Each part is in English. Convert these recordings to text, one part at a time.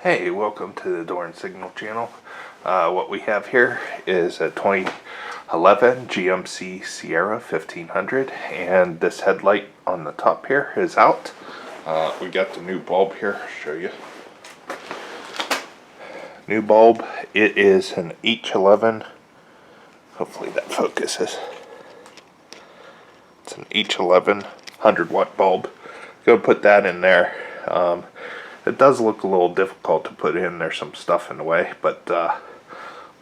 Hey, welcome to the Door and Signal channel. What we have here is a 2011 GMC Sierra 1500, and this headlight on the top here is out. We got the new bulb here, I'll show you. New bulb, it is an H11, hopefully that focuses. It's an H11 100-watt bulb. Go put that in there. It does look a little difficult to put in. There's some stuff in the way, but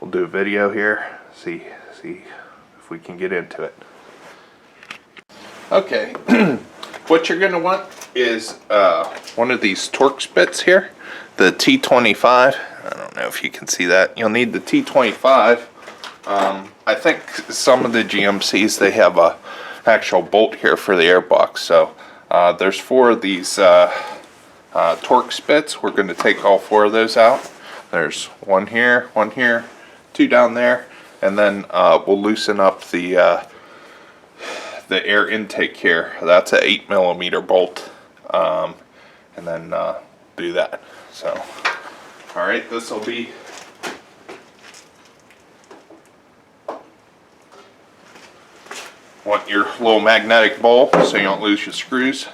we'll do a video here, see if we can get into it. Okay, what you're going to want is one of these Torx bits here, the T25. I don't know if you can see that. You'll need the T25. I think some of the GMCs, they have a actual bolt here for the airbox. So there's 4 of these Torx bits. We're going to take all 4 of those out. There's one here, 2 down there, and then we'll loosen up the air intake here. That's an 8mm bolt, and then do that. So, all right, this will be want your little magnetic bowl so you don't lose your screws.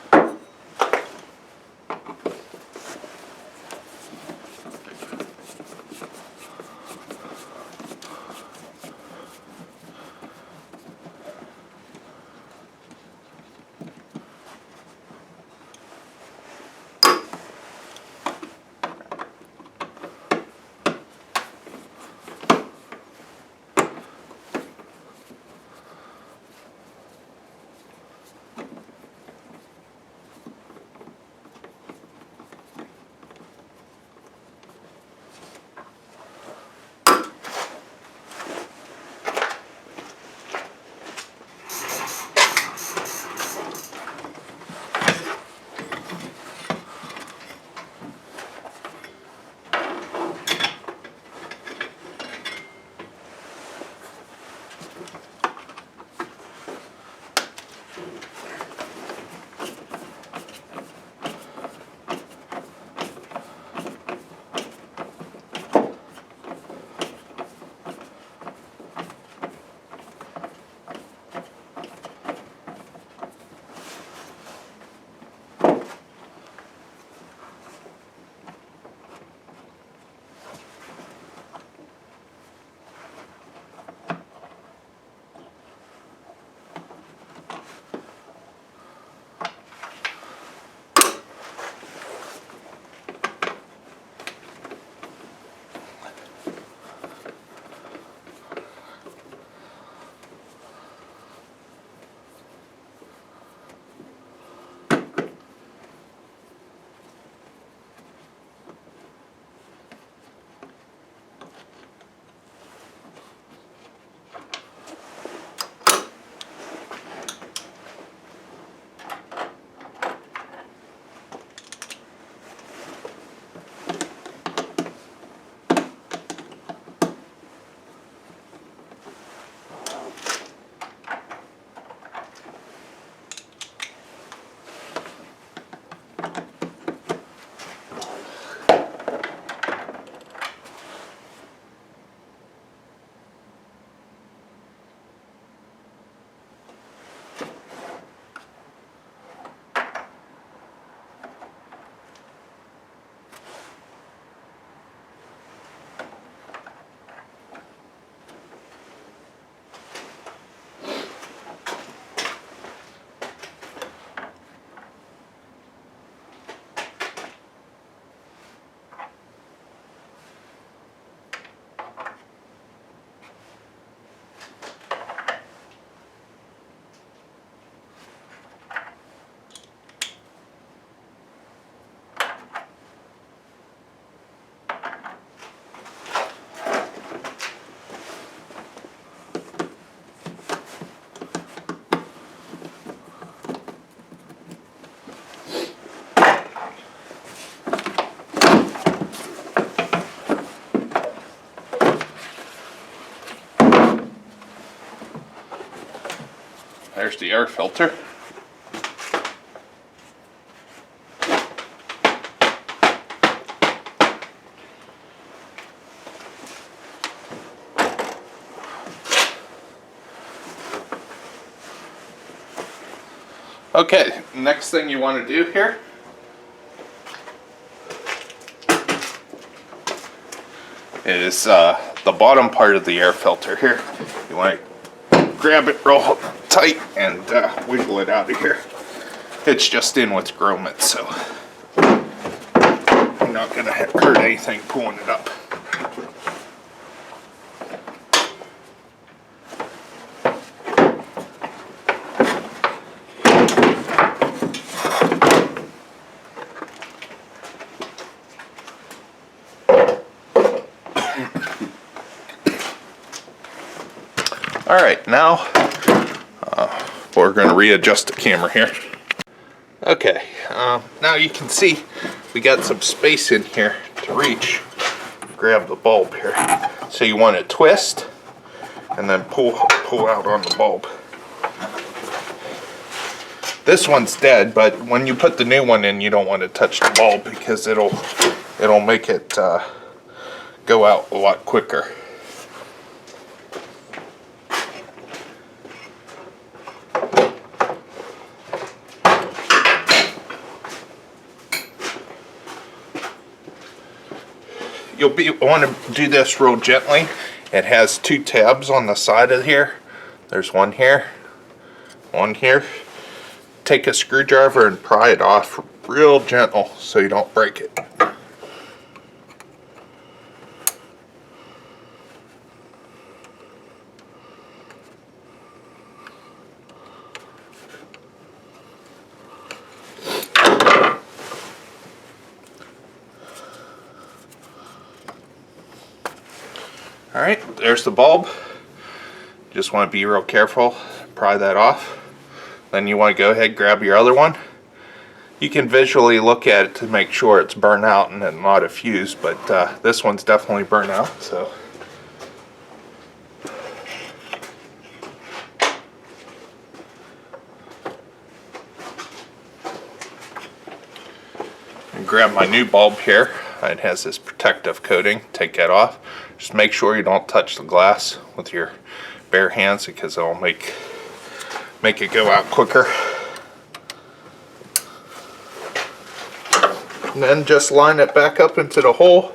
There's the air filter. Okay, next thing you want to do here is the bottom part of the air filter here. You want to grab it real tight and wiggle it out of here. It's just in with grommets, so you're not going to hurt anything pulling it up. Alright, now we're going to readjust the camera here. Okay, now you can see we got some space in here to reach, grab the bulb here. So you want to twist and then pull out on the bulb. This one's dead, but when you put the new one in, you don't want to touch the bulb because it'll make it go out a lot quicker. You'll want to do this real gently. It has two tabs on the side of here. There's one here, one here. Take a screwdriver and pry it off real gentle so you don't break it. Alright, there's the bulb. Just want to be real careful, pry that off. Then you want to go ahead and grab your other one. You can visually look at it to make sure it's burnt out and not a fuse, but this one's definitely burnt out. So and grab my new bulb here. It has this protective coating. Take that off. Just make sure you don't touch the glass with your bare hands because it'll make it go out quicker. And then just line it back up into the hole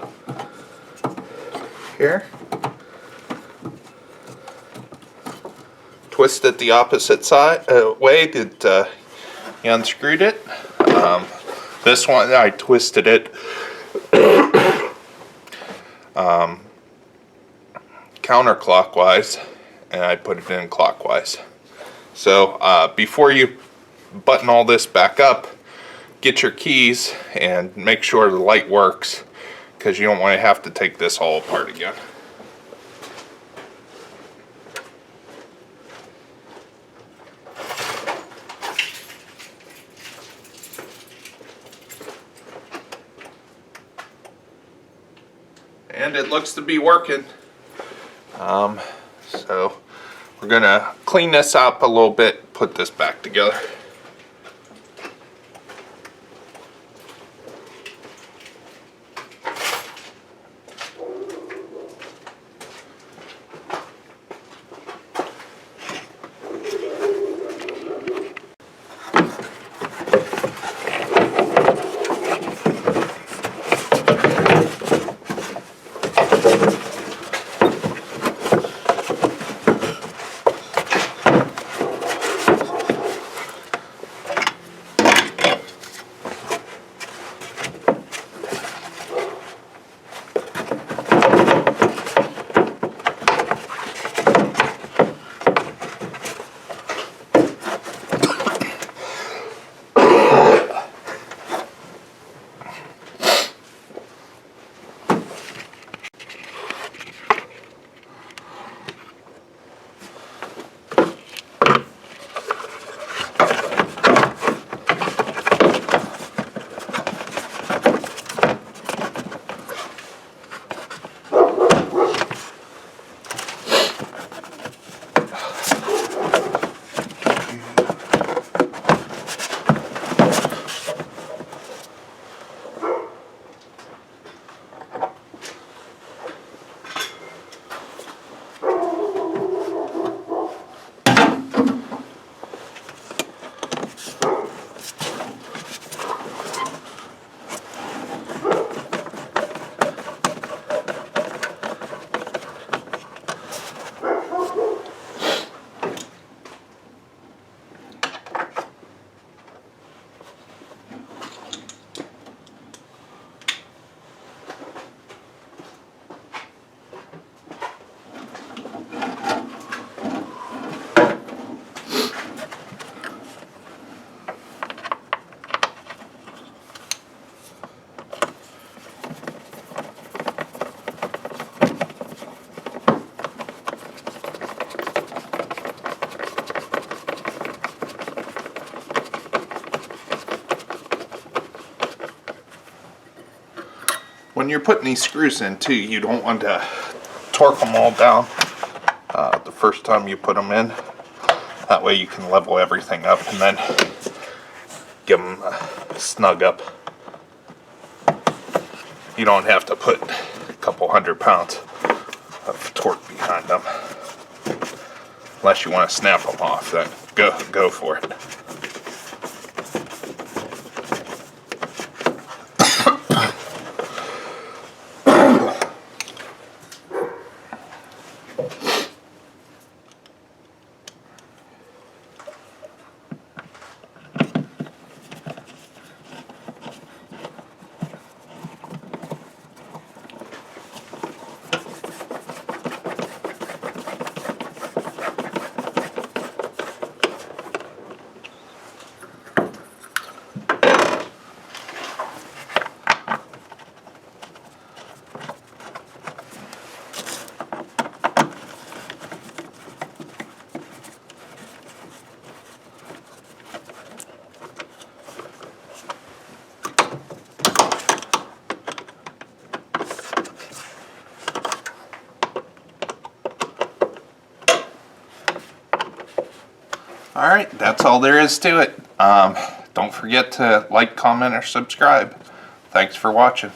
here. Twist it the opposite side way that you unscrewed it. This one I twisted it counterclockwise and I put it in clockwise. So before you button all this back up, get your keys and make sure the light works because you don't want to have to take this all apart again. And it looks to be working. So we're gonna clean this up a little bit, put this back together. when you're putting these screws in too, you don't want to torque them all down the first time you put them in. That way you can level everything up and then give them a snug up. You don't have to put a couple 100 pounds of torque behind them. Unless you want to snap them off, then go for it. Alright, that's all there is to it. Don't forget to like, comment, or subscribe. Thanks for watching.